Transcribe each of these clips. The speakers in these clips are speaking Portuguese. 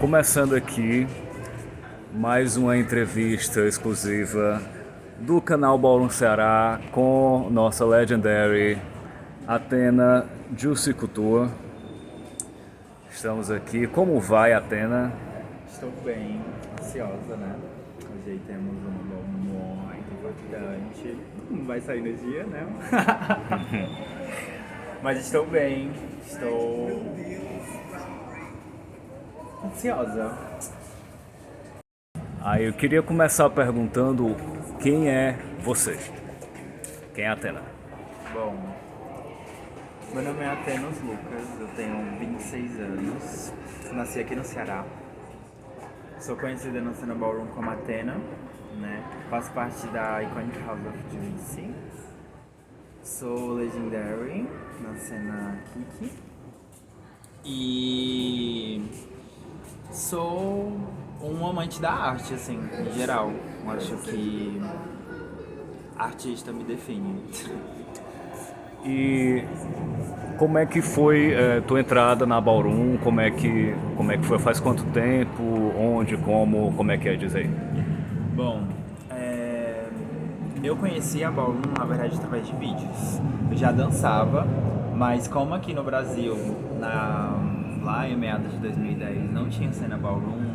Começando aqui mais uma entrevista exclusiva do canal Ballroom Ceará com nossa legendary Athena Juicy Couture. Estamos aqui. Como vai, Athena? Estou bem, ansiosa, né? Hoje aí temos um bom muito importante. Não vai sair no dia, né? Mas estou bem, estou ansiosa. Aí eu queria começar perguntando quem é você? Quem é a Athena? Bom, meu nome é Athenos Lucas, eu tenho 26 anos, nasci aqui no Ceará. Sou conhecida na cena Ballroom como Athena, né? Faço parte da Iconic House of Juicy. Sou Legendary na cena Kiki. E sou um amante da arte, assim, em geral. Eu acho que artista me define. E como é que foi tua entrada na Ballroom? Como é que foi? Faz quanto tempo? Onde? Como é que é? Diz aí. Bom, eu conheci a Ballroom, na verdade, através de vídeos. Eu já dançava, mas como aqui no Brasil, lá em meados de 2010, não tinha cena Ballroom,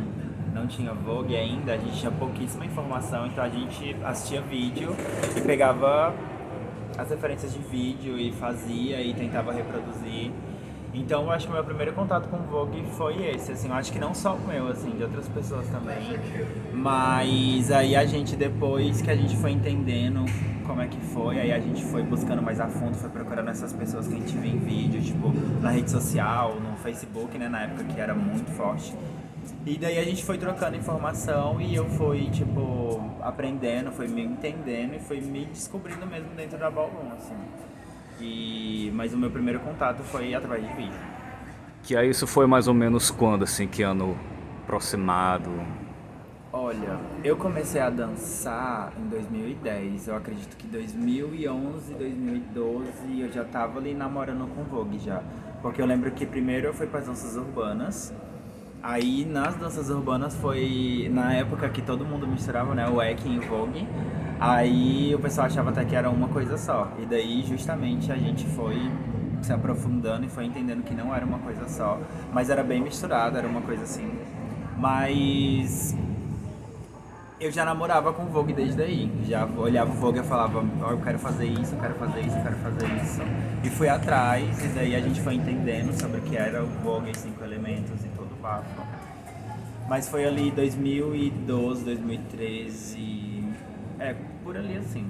não tinha Vogue ainda, a gente tinha pouquíssima informação, então a gente assistia vídeo e pegava as referências de vídeo e fazia e tentava reproduzir. Então eu acho que o meu primeiro contato com o Vogue foi esse, assim, eu acho que não só o meu, assim, de outras pessoas também. Mas aí a gente, depois que a gente foi entendendo como é que foi, aí a gente foi buscando mais a fundo, foi procurando essas pessoas que a gente via em vídeo, tipo, na rede social, no Facebook, né, na época que era muito forte. E daí a gente foi trocando informação e eu fui, tipo, aprendendo, fui me entendendo e fui me descobrindo mesmo dentro da Ballroom, assim. Mas o meu primeiro contato foi através de vídeo. Que aí isso foi mais ou menos quando, assim, que ano aproximado? Olha, eu comecei a dançar em 2010, eu acredito que 2011, 2012 eu já tava ali namorando com Vogue já. Porque eu lembro que primeiro eu fui para as danças urbanas. Aí nas danças urbanas foi na época que todo mundo misturava, né, o Wacken e o Vogue. Aí o pessoal achava até que era uma coisa só. E daí justamente a gente foi se aprofundando e foi entendendo que não era uma coisa só. Mas era bem misturado, era uma coisa assim. Mas eu já namorava com o Vogue desde aí. Já olhava o Vogue e falava, oh, eu quero fazer isso, eu quero fazer isso, eu quero fazer isso. E fui atrás, e daí a gente foi entendendo sobre o que era o Vogue, os 5 elementos e todo o bafo. Mas foi ali 2012, 2013, por ali assim.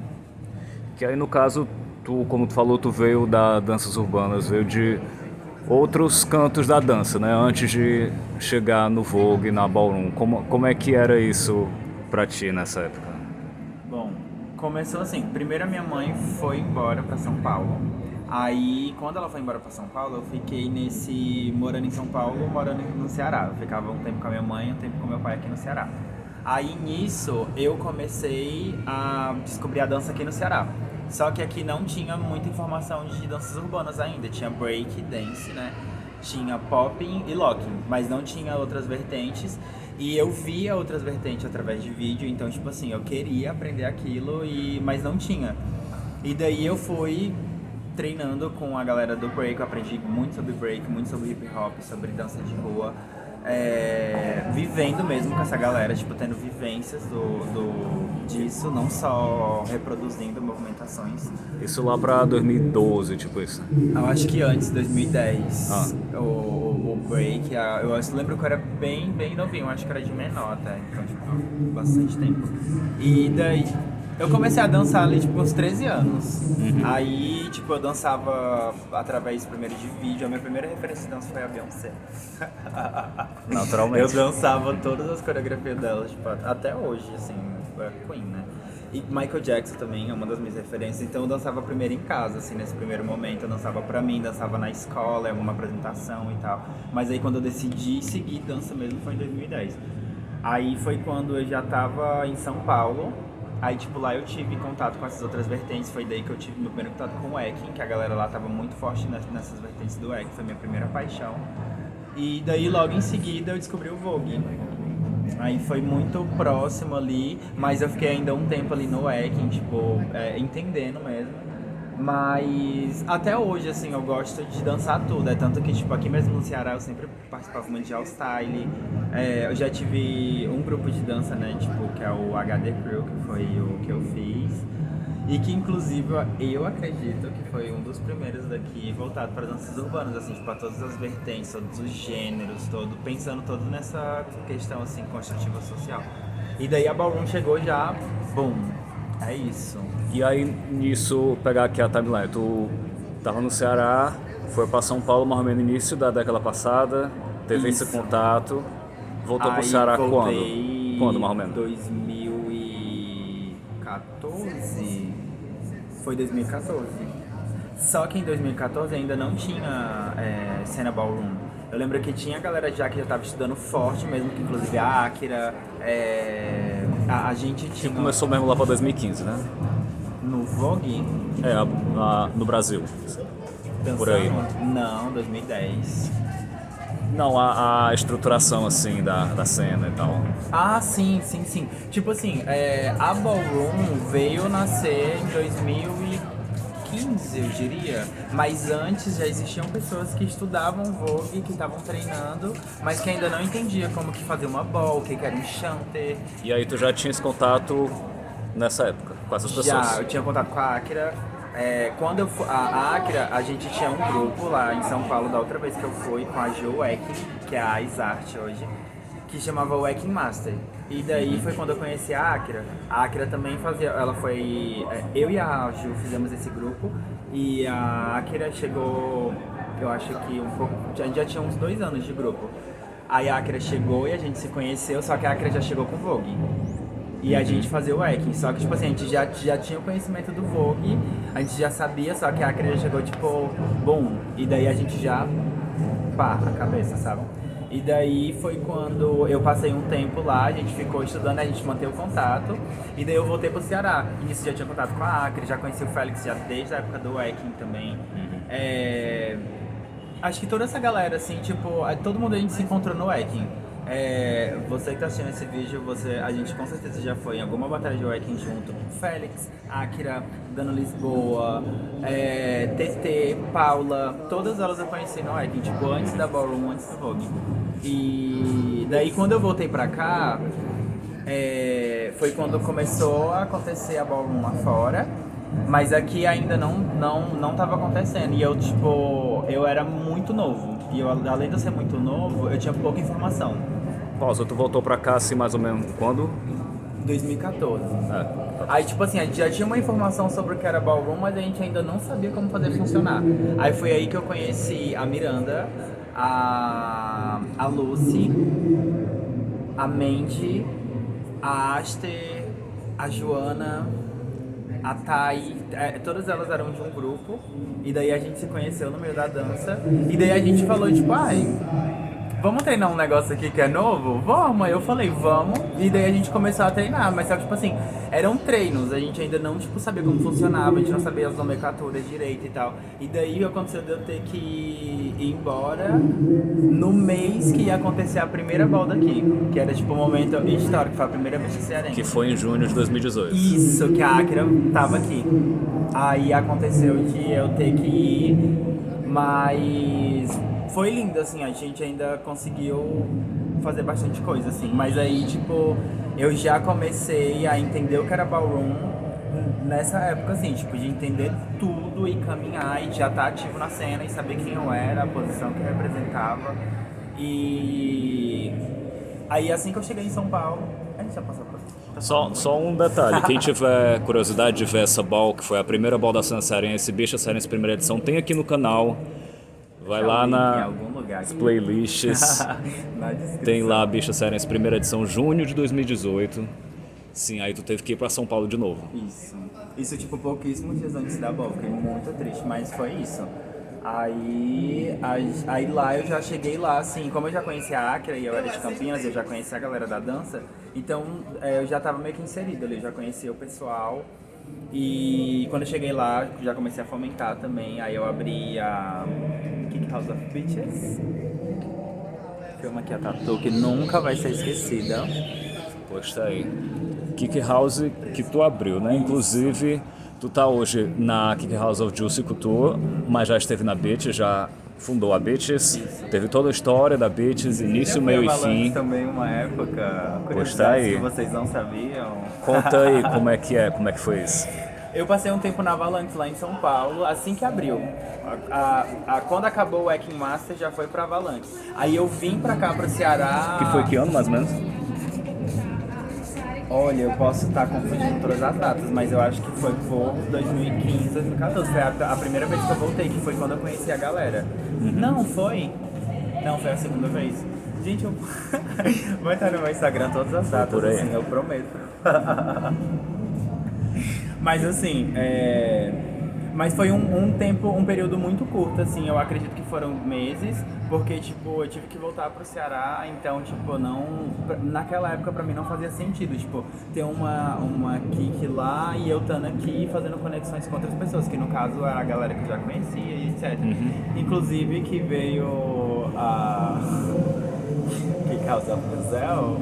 Que aí no caso, como tu falou, tu veio da danças urbanas, veio de outros cantos da dança, né? Antes de chegar no Vogue, na Ballroom. Como é que era isso pra ti nessa época? Bom, começou assim, primeiro a minha mãe foi embora pra São Paulo. Aí, quando ela foi embora pra São Paulo, eu fiquei morando em São Paulo, morando no Ceará. Eu ficava um tempo com a minha mãe, um tempo com meu pai aqui no Ceará. Aí, nisso, eu comecei a descobrir a dança aqui no Ceará. Só que aqui não tinha muita informação de danças urbanas ainda. Tinha break, dance, né? Tinha popping e locking, mas não tinha outras vertentes. E eu via outras vertentes através de vídeo, então, tipo assim, eu queria aprender aquilo, mas não tinha. E daí eu fui treinando com a galera do break, eu aprendi muito sobre break, muito sobre hip hop, sobre dança de rua, vivendo mesmo com essa galera, tipo, tendo vivências disso, não só reproduzindo movimentações. Isso lá pra 2012, tipo isso. Eu acho que antes, 2010, Ah. o break, eu lembro que eu era bem novinho, eu acho que era de menor até, então, tipo, bastante tempo. E daí, eu comecei a dançar ali, tipo, uns 13 anos. Aí, tipo, eu dançava através primeiro de vídeo. A minha primeira referência de dança foi a Beyoncé. Naturalmente. Eu dançava todas as coreografias dela, tipo, até hoje, assim, é Queen, né? E Michael Jackson também é uma das minhas referências. Então eu dançava primeiro em casa, assim, nesse primeiro momento. Eu dançava pra mim, dançava na escola, em alguma apresentação e tal. Mas aí quando eu decidi seguir dança mesmo foi em 2010. Aí foi quando eu já tava em São Paulo. Aí, tipo, lá eu tive contato com essas outras vertentes, foi daí que eu tive meu primeiro contato com o Wacken, que a galera lá tava muito forte nessas vertentes do Wacken, foi minha primeira paixão. E daí logo em seguida eu descobri o Vogue. Aí foi muito próximo ali, mas eu fiquei ainda um tempo ali no Ekin, tipo, entendendo mesmo. Mas até hoje, assim, eu gosto de dançar tudo. É tanto que, tipo, aqui mesmo no Ceará eu sempre participava muito de All Style. Eu já tive um grupo de dança, né, tipo, que é o HD Crew, que foi o que eu fiz. E que, inclusive, eu acredito que foi um dos primeiros daqui voltado para danças urbanas, assim, tipo, a todas as vertentes, todos os gêneros, pensando todo nessa questão, assim, construtiva social. E daí a Ballroom chegou já, boom, é isso. E aí, nisso, pegar aqui a timeline, tu tava no Ceará, foi pra São Paulo mais ou menos no início da década passada, teve esse Isso. contato, voltou pro Aí Ceará voltei quando? Quando, mais ou menos? 2014. Foi 2014. Só que em 2014 ainda não tinha cena ballroom. Eu lembro que tinha galera já que já estava estudando forte mesmo, que inclusive a Akira, a gente tinha... Começou mesmo lá pra 2015, né? No Vogue, No Brasil. dançando? Por aí. Não, 2010. Não, a estruturação, assim, da cena e tal. Ah, sim, sim, sim. Tipo assim, a Ballroom veio nascer em 2015, eu diria. Mas antes já existiam pessoas que estudavam Vogue, que estavam treinando, mas que ainda não entendiam como que fazer uma ball, o que que era um chanter. E aí tu já tinha esse contato nessa época, com essas pessoas? Já, eu tinha contato com a Akira. Quando eu fui, a Akira, a gente tinha um grupo lá em São Paulo, da outra vez que eu fui, com a Jo Weck, que é a Isart hoje, que chamava Wecking Master. E daí foi quando eu conheci a Akira. A Akira também fazia, ela foi... eu e a Ju fizemos esse grupo, e a Akira chegou, eu acho que um pouco... A gente já tinha uns 2 anos de grupo. Aí a Akira chegou e a gente se conheceu, só que a Akira já chegou com Vogue. E a gente fazia o Ekin, só que tipo assim, a gente já tinha o conhecimento do Vogue, a gente já sabia, só que a Akira já chegou tipo, bom, e daí a gente já, pá, a cabeça, sabe? E daí foi quando eu passei um tempo lá, a gente ficou estudando, a gente manteve o contato, e daí eu voltei pro Ceará. E nisso já tinha contato com a Akira, já conheci o Félix já desde a época do Ekin também. Acho que toda essa galera, assim, tipo, todo mundo a gente se encontrou no Ekin. Você que tá assistindo esse vídeo, a gente com certeza já foi em alguma batalha de Wrecking junto com Félix, Akira, Dano Lisboa, TT, Paula, todas elas eu conheci no Wrecking, tipo, antes da Ballroom, antes do Vogue. E daí quando eu voltei pra cá, foi quando começou a acontecer a Ballroom lá fora, mas aqui ainda não tava acontecendo, e eu, tipo, eu era muito novo, e eu, além de eu ser muito novo, eu tinha pouca informação. Pausa, tu voltou pra cá assim mais ou menos quando? 2014. Aí, tipo assim, a gente já tinha uma informação sobre o que era Ballroom, mas a gente ainda não sabia como fazer funcionar. Aí foi aí que eu conheci a Miranda, a Lucy, a Mandy, a Aster, a Joana, a Thay, todas elas eram de um grupo, e daí a gente se conheceu no meio da dança, e daí a gente falou, tipo, vamos treinar um negócio aqui que é novo? Vamos! Aí eu falei, vamos. E daí a gente começou a treinar, mas só que, tipo assim, eram treinos, a gente ainda não, tipo, sabia como funcionava, a gente não sabia as nomenclaturas direito e tal. E daí aconteceu de eu ter que ir embora no mês que ia acontecer a primeira balda aqui, que era, tipo, um momento histórico, foi a primeira vez que cearense. Que foi em junho de 2018. Isso, que a Akira tava aqui. Aí aconteceu de eu ter que ir, mas... foi lindo, assim, a gente ainda conseguiu fazer bastante coisa, assim. Mas aí, tipo, eu já comecei a entender o que era Ballroom nessa época, assim, tipo, de entender tudo e caminhar e já estar ativo na cena e saber quem eu era, a posição que eu representava. E aí, assim que eu cheguei em São Paulo, a gente já passou por... Só um detalhe, quem tiver curiosidade de ver essa ball, que foi a primeira ball da cena cearense, Bicha Cearense primeira edição, tem aqui no canal. Vai lá nas playlists, tem lá a Bicha Cearense primeira edição, junho de 2018. Sim, aí tu teve que ir pra São Paulo de novo. Isso tipo, pouquíssimos dias antes da ball, fiquei muito triste, mas foi isso. Aí lá eu já cheguei lá, assim, como eu já conhecia a Akira e eu era de Campinas, eu já conhecia a galera da dança, então eu já tava meio que inserido ali, eu já conhecia o pessoal. E quando eu cheguei lá, já comecei a fomentar também, aí eu abri a Kick House of Bitches. uma aqui, a tatu, que nunca vai ser esquecida. Poxa aí. Kick House que tu abriu, né? Inclusive, tu tá hoje na Kick House of Juicy Couture, mas já esteve na Beaches, já fundou a Beaches, teve toda a história da Beaches, início, meio e fim. Também uma época, Poxa aí. que vocês não sabiam. Conta aí como é que foi isso. Eu passei um tempo na Avalanche lá em São Paulo, assim que abriu. Quando acabou o Wrecking Master, já foi pra Avalanche. Aí eu vim pra cá, pro Ceará... Que foi que ano, mais ou menos? Olha, eu posso estar confundindo todas as datas, mas eu acho que foi por 2015, 2014. Foi a primeira vez que eu voltei, que foi quando eu conheci a galera. Não, foi? Não, foi a segunda vez. Gente, eu... vai estar no meu Instagram todas as datas, por aí. assim, eu prometo. Mas assim, mas foi um período muito curto, assim, eu acredito que foram meses, porque, tipo, eu tive que voltar pro Ceará, então, tipo, naquela época pra mim não fazia sentido, tipo, ter uma Kik lá e eu estando aqui fazendo conexões com outras pessoas, que no caso é a galera que eu já conhecia e etc. Inclusive que veio a Kick House of Gazelle.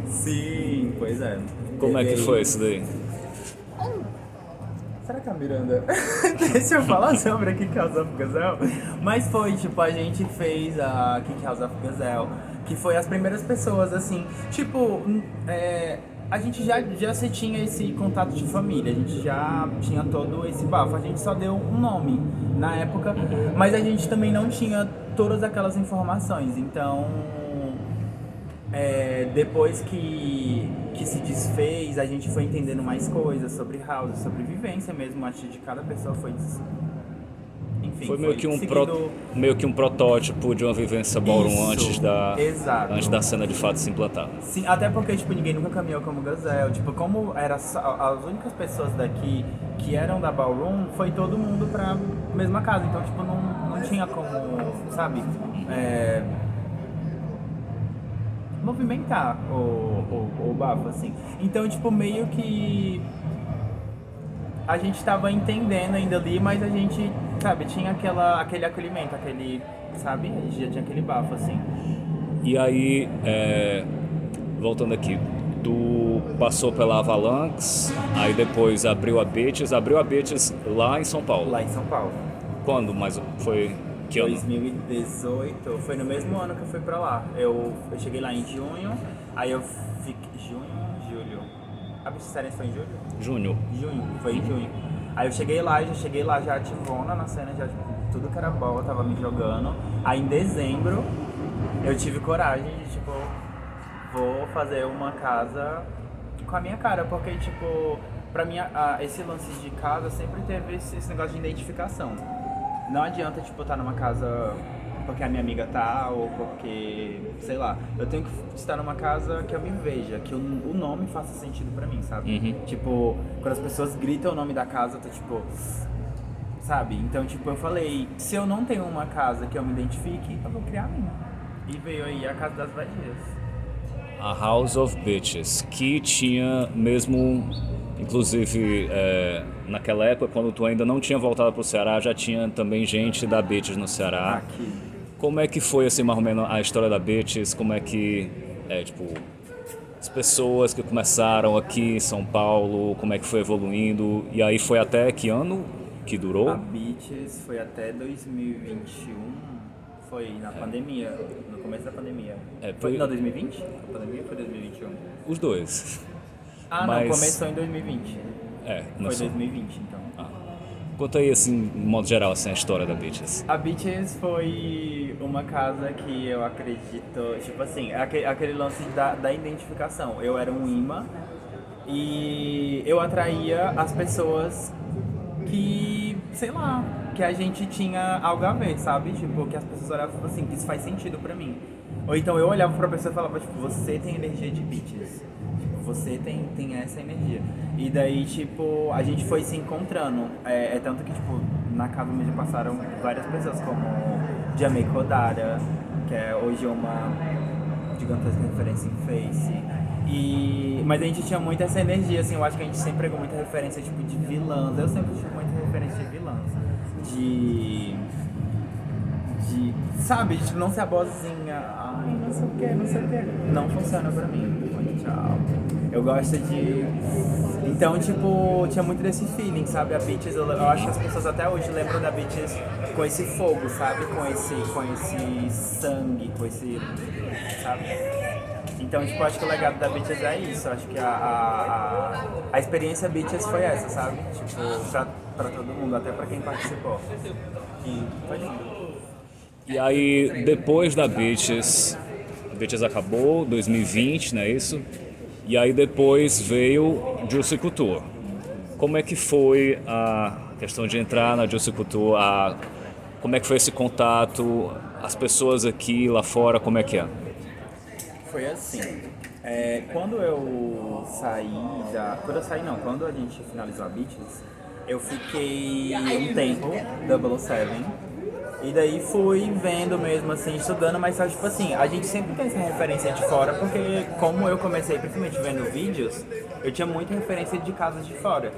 Sim, pois é. Como é que foi isso daí? Será que a Miranda... Deixa eu falar sobre a Kick House of Gazelle. Mas foi, tipo, a gente fez a Kick House of Gazelle, que foi as primeiras pessoas, assim, tipo, a gente já se tinha esse contato de família, a gente já tinha todo esse bafo, a gente só deu um nome na época, mas a gente também não tinha todas aquelas informações, então... depois que se desfez, a gente foi entendendo mais coisas sobre house, sobre vivência mesmo, acho que de cada pessoa foi... Enfim, Foi meio que seguindo... meio que um protótipo de uma vivência ballroom antes da cena de fato se implantar. Sim, até porque, tipo, ninguém nunca caminhou como Gazelle, tipo, como era as únicas pessoas daqui que eram da ballroom, foi todo mundo pra mesma casa, então, tipo, não tinha como, sabe, movimentar o bafo, assim. Então, tipo, meio que a gente tava entendendo ainda ali, mas a gente, sabe, tinha aquele acolhimento, sabe? A gente já tinha aquele bafo, assim. E aí, voltando aqui, tu passou pela Avalanche, aí depois abriu a Beaches lá em São Paulo. Lá em São Paulo. Quando? Mas foi... Que ano? 2018, foi no mesmo ano que eu fui pra lá. Eu cheguei lá em junho, aí eu fiquei... Julho? A Beach foi em julho? Junho. Foi em junho. Aí eu cheguei lá já ativona na cena, já tudo que era bom, eu tava me jogando. Aí em dezembro, eu tive coragem de, tipo, vou fazer uma casa com a minha cara, porque, tipo, pra mim, esse lance de casa sempre teve esse negócio de identificação. Não adianta, tipo, estar numa casa porque a minha amiga tá, ou porque, sei lá, eu tenho que estar numa casa que eu me veja, que o nome faça sentido pra mim, sabe? Tipo, quando as pessoas gritam o nome da casa, eu tô tipo, sabe? Então, tipo, eu falei, se eu não tenho uma casa que eu me identifique, eu vou criar a minha. E veio aí a Casa das Vadias. A House of Bitches, que tinha mesmo, inclusive, naquela época, quando tu ainda não tinha voltado pro Ceará, já tinha também gente da Bitches no Ceará. Aqui. Como é que foi, assim, mais ou menos, a história da Bitches? Como é que, tipo, as pessoas que começaram aqui em São Paulo, como é que foi evoluindo? E aí foi até que ano que durou? A Bitches foi até 2021, foi na pandemia, no começo da pandemia. Foi 2020? A pandemia foi 2021? Os dois. Não, começou em 2020. Começou. Foi 2020, então. Conta aí, assim, de modo geral, assim, a história da Bitches. A Bitches foi uma casa que eu acredito, tipo assim, aquele lance da identificação. Eu era um imã e eu atraía as pessoas que, sei lá, que a gente tinha algo a ver, sabe? Tipo, que as pessoas olhavam assim, isso faz sentido pra mim. Ou então eu olhava pra pessoa e falava, tipo, você tem energia de Bitches. Você tem essa energia. E daí, tipo, a gente foi se encontrando. Tanto que, tipo, na casa mesmo passaram várias pessoas, como Jamie Kodara, que é hoje uma gigantesca referência em Face. Mas a gente tinha muito essa energia, assim, eu acho que a gente sempre pegou muita referência, tipo, de vilãs. Eu sempre tive muita referência de vilãs. sabe, de não ser a boazinha, ai, não sei o que, não sei o que. Não funciona pra mim. Tchau. Eu gosto de... Então, tipo, tinha muito desse feeling, sabe? A Beaches, eu acho que as pessoas até hoje lembram da Beaches com esse fogo, sabe? Com esse sangue, com esse... sabe? Então, tipo, acho que o legado da Beaches é isso. Acho que a experiência Beaches foi essa, sabe? Tipo, pra todo mundo, até pra quem participou. E foi lindo. E aí, depois da Beaches acabou, 2020, não é isso? E aí depois veio Juicy Couture. Como é que foi a questão de entrar na Juicy Couture? Como é que foi esse contato? As pessoas aqui, lá fora, como é que é? Foi assim, quando eu saí quando a gente finalizou a Beaches, eu fiquei um tempo, 007, e daí fui vendo mesmo, assim, estudando, mas só tipo assim, a gente sempre tem essa referência de fora, porque como eu comecei principalmente vendo vídeos, eu tinha muita referência de casas de fora.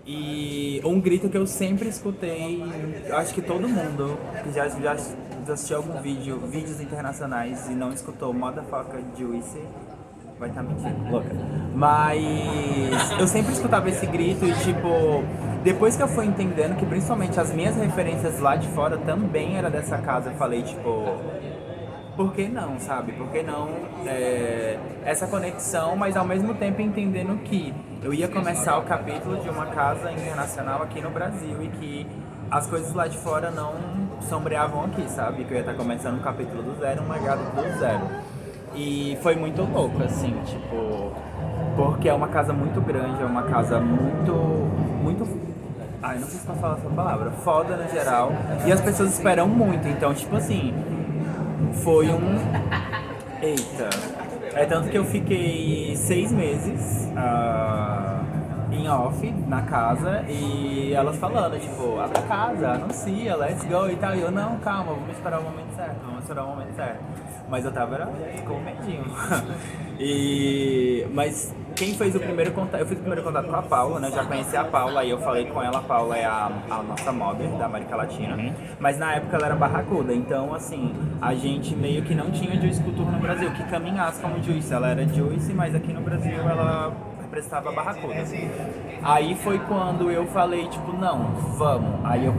E um grito que eu sempre escutei, acho que todo mundo que já assistiu algum vídeos internacionais e não escutou Motherfucker Juicy, vai estar mentindo, louca. Mas eu sempre escutava esse grito e tipo, depois que eu fui entendendo que principalmente as minhas referências lá de fora também era dessa casa, eu falei tipo, por que não, sabe? Por que não essa conexão, mas ao mesmo tempo entendendo que eu ia começar o capítulo de uma casa internacional aqui no Brasil e que as coisas lá de fora não sombreavam aqui, sabe? Que eu ia estar começando um capítulo do zero, um legado do zero. E foi muito louco, assim, tipo, porque é uma casa muito grande, é uma casa muito, ai, não sei se posso falar essa palavra, foda no geral, e as pessoas esperam muito, então, tipo assim, foi eita, tanto que eu fiquei 6 meses em off na casa e elas falando, tipo, abre a casa, anuncia, let's go e tal, e eu, não, calma, vamos esperar o momento certo. Mas eu tava com medinho. Mas quem fez o primeiro contato? Eu fiz o primeiro contato com a Paula, né? Eu já conheci a Paula e eu falei com ela. A Paula é a nossa model da América Latina. Mas na época ela era barracuda, então assim, a gente meio que não tinha Juicy Couture no Brasil, que caminhasse como Juicy. Ela era Juicy, mas aqui no Brasil ela representava barracuda. Aí foi quando eu falei, tipo, não, vamos. Aí eu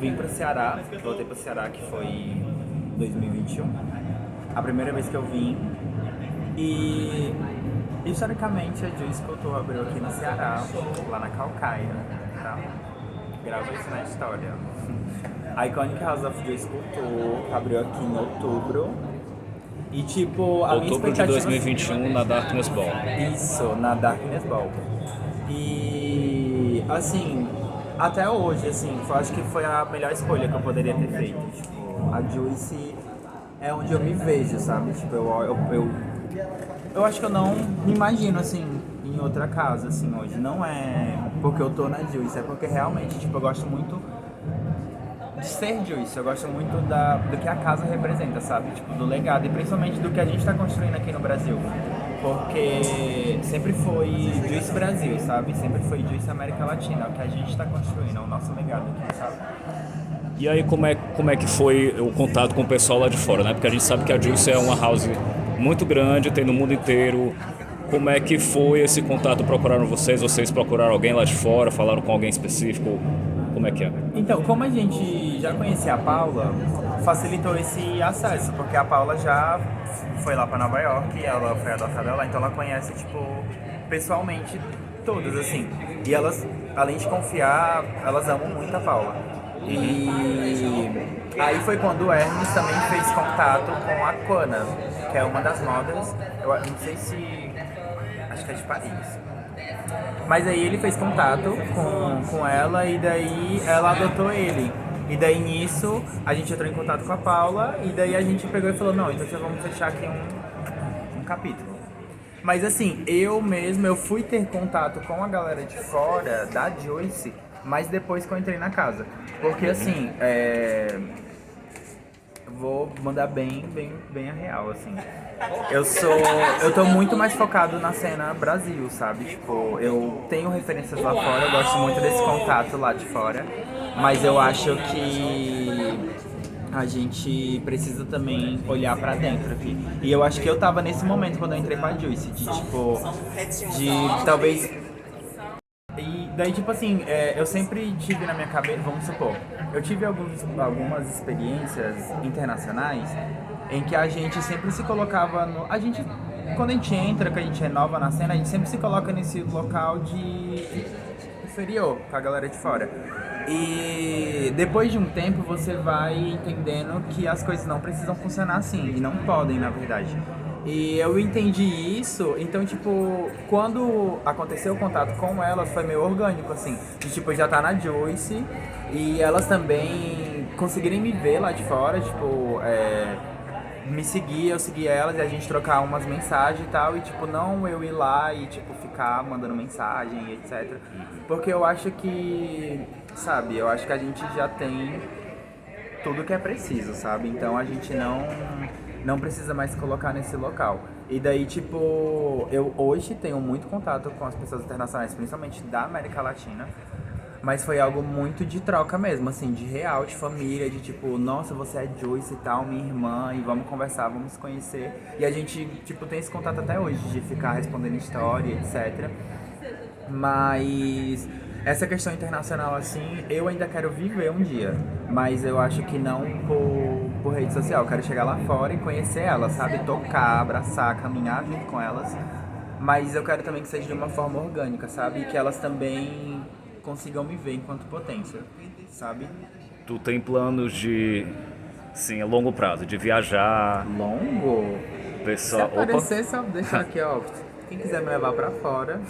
vim pra Ceará, voltei pro Ceará, que foi em 2021. A primeira vez que eu vim. E historicamente a Juicy Couture abriu aqui no Ceará, lá na Calcaia, tá? Grava isso na história. A Iconic House of Juicy Couture abriu aqui em outubro. E tipo, a minha Outubro de 2021 na Darkness Ball. Isso, na Darkness Ball. E assim, até hoje, assim, acho que foi a melhor escolha que eu poderia ter feito. Tipo, a Juicy é onde eu me vejo, sabe? Tipo, eu acho que eu não me imagino, assim, em outra casa, assim, hoje. Não é porque eu tô na Juicy, é porque realmente, tipo, eu gosto muito de ser Juicy. Eu gosto muito do que a casa representa, sabe? Tipo, do legado e principalmente do que a gente tá construindo aqui no Brasil. Porque sempre foi Juicy Brasil, sabe? Sempre foi Juicy América Latina. É o que a gente tá construindo, é o nosso legado aqui, sabe? E aí como é que foi o contato com o pessoal lá de fora, né? Porque a gente sabe que a Juicy é uma house muito grande, tem no mundo inteiro. Como é que foi esse contato? Procuraram vocês? Vocês procuraram alguém lá de fora? Falaram com alguém específico? Como é que é? Então, como a gente já conhecia a Paula, facilitou esse acesso, porque a Paula já foi lá pra Nova York, ela foi adotada lá, então ela conhece, tipo, pessoalmente todas, assim. E elas, além de confiar, elas amam muito a Paula. E aí foi quando o Hermes também fez contato com a Quana, que é uma das modas, eu não sei se... acho que é de Paris. Mas aí ele fez contato com ela e daí ela adotou ele. E daí nisso a gente entrou em contato com a Paula e daí a gente pegou e falou, não, então já vamos fechar aqui um capítulo. Mas assim, eu fui ter contato com a galera de fora da Juicy, mas depois que eu entrei na casa. Porque assim, vou mandar bem a real, assim. Eu tô muito mais focado na cena Brasil, sabe? Tipo, eu tenho referências lá fora, eu gosto muito desse contato lá de fora, mas eu acho que a gente precisa também olhar pra dentro aqui. E eu acho que eu tava nesse momento quando eu entrei pra Juice, de tipo, de talvez. E daí, tipo assim, eu sempre tive na minha cabeça, vamos supor, eu tive algumas experiências internacionais em que a gente sempre se colocava no. A gente, quando a gente entra, que a gente é nova na cena, a gente sempre se coloca nesse local de inferior, com a galera de fora. E depois de um tempo você vai entendendo que as coisas não precisam funcionar assim, e não podem, na verdade. E eu entendi isso, então, tipo, quando aconteceu o contato com elas, foi meio orgânico, assim. De, tipo, já tá na Joyce, e elas também conseguirem me ver lá de fora, tipo, me seguir, eu seguir elas e a gente trocar umas mensagens e tal, e tipo, não eu ir lá e tipo, ficar mandando mensagem e etc. Porque eu acho que, sabe, eu acho que a gente já tem tudo que é preciso, sabe? Então a gente não precisa mais se colocar nesse local. E daí, tipo, eu hoje tenho muito contato com as pessoas internacionais, principalmente da América Latina. Mas foi algo muito de troca mesmo, assim, de real, de família, de tipo, nossa, você é Joyce e tal, minha irmã, e vamos conversar, vamos se conhecer. E a gente, tipo, tem esse contato até hoje, de ficar respondendo história, etc. Mas essa questão internacional, assim, eu ainda quero viver um dia. Mas eu acho que não por rede social. Eu quero chegar lá fora e conhecer elas, sabe? Tocar, abraçar, caminhar junto com elas. Mas eu quero também que seja de uma forma orgânica, sabe? E que elas também consigam me ver enquanto potência, sabe? Tu tem planos de, sim, a longo prazo, de viajar, Longo? Se pessoal... Opa, aparecer, só deixar aqui, ó. Quem quiser me levar pra fora.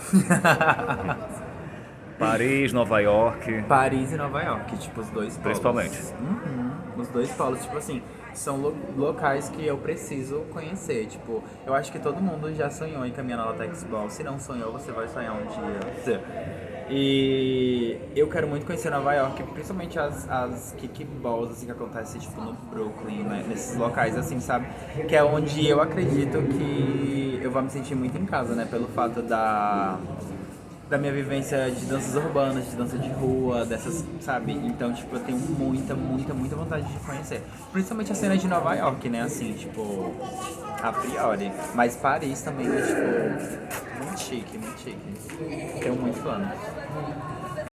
Paris, Nova York, Paris e Nova York, tipo, os dois polos. principalmente. Os dois polos, tipo assim, são locais que eu preciso conhecer. Tipo, eu acho que todo mundo já sonhou em caminhar na Latex Ball. Se não sonhou, você vai sonhar um dia. E eu quero muito conhecer Nova York, principalmente as kickballs, assim, que acontecem, tipo, no Brooklyn, né? Nesses locais, assim, sabe? Que é onde eu acredito que eu vou me sentir muito em casa, né? Pelo fato da minha vivência de danças urbanas, de dança de rua, dessas, sabe? Então, tipo, eu tenho muita, muita, muita vontade de conhecer. Principalmente a cena de Nova York, né? Assim, tipo, a priori. Mas Paris também é, tipo, muito chique, muito chique. Tenho muito plano.